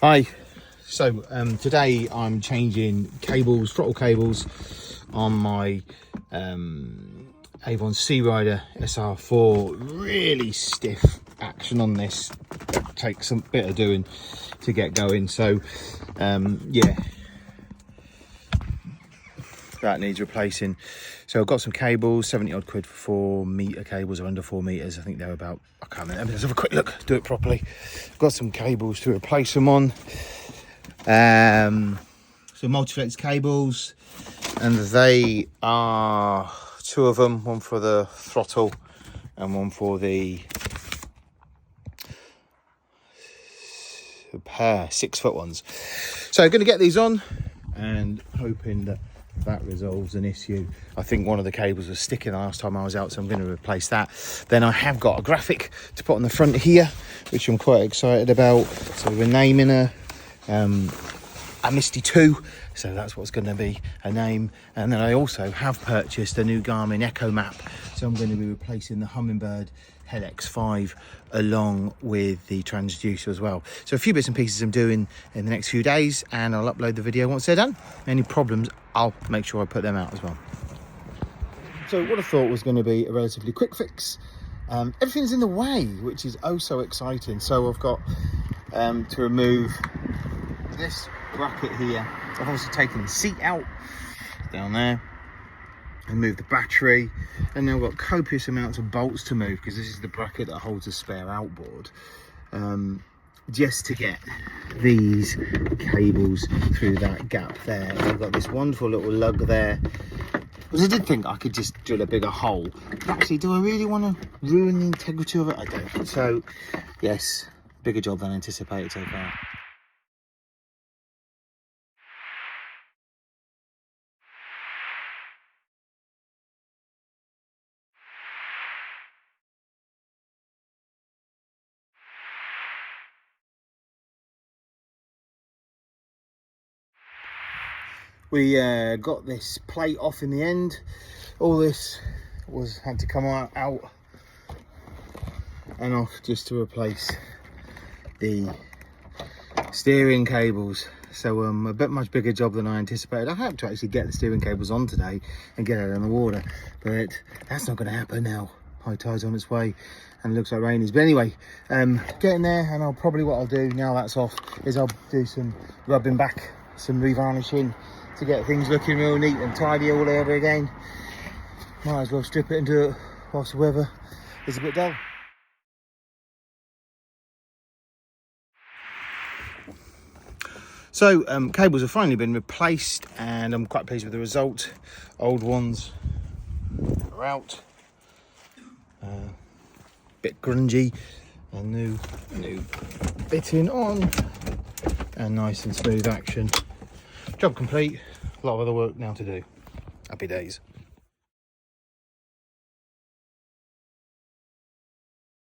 Hi. So today I'm changing cables, throttle cables on my Avon Searider SR4. Really stiff action on this. Takes some bit of doing to get going. So yeah, that needs replacing. So I've got some cables, 70 odd quid for 4 metre cables, or under 4 metres. I think they're about, I can't remember. Let's have a quick look, do it properly. Got some cables to replace them on. Some multi-flex cables, and they are 2 of them, one for the throttle and one for the pair 6-foot ones. So going to get these on and hoping that resolves an issue. I think one of the cables was sticking last time I was out, so I'm going to replace that. Then I have got a graphic to put on the front here, which I'm quite excited about. So we're naming her a Misty 2, so that's what's going to be a name. And then I also have purchased a new Garmin Echo map, so I'm going to be replacing the Humminbird Head X5 along with the transducer as well. So a few bits and pieces I'm doing in the next few days, and I'll upload the video once they're done. Any problems, I'll make sure I put them out as well. So what I thought was going to be a relatively quick fix. Everything's in the way, which is oh so exciting. So I've got to remove this bracket here. I've obviously taken the seat out down there and moved the battery, and now I've got copious amounts of bolts to move, because this is the bracket that holds the spare outboard, just to get these cables through that gap there. And I've got this wonderful little lug there, because I did think I could just drill a bigger hole, but actually, do I really want to ruin the integrity of it? I don't. So yes, bigger job than anticipated so far. We got this plate off in the end. All this had to come out and off just to replace the steering cables. So a bit much bigger job than I anticipated. I hope to actually get the steering cables on today and get it on the water, but that's not going to happen now. High tide's on its way and it looks like rain is. But anyway, getting there, and what I'll do now that's off is I'll do some rubbing back, some revarnishing, to get things looking real neat and tidy all over again. Might as well strip it and do it whilst the weather is a bit dull. So cables have finally been replaced, and I'm quite pleased with the result. Old ones are out, bit grungy, and new bitting on, and nice and smooth action. Job complete. A lot of other work now to do. Happy days.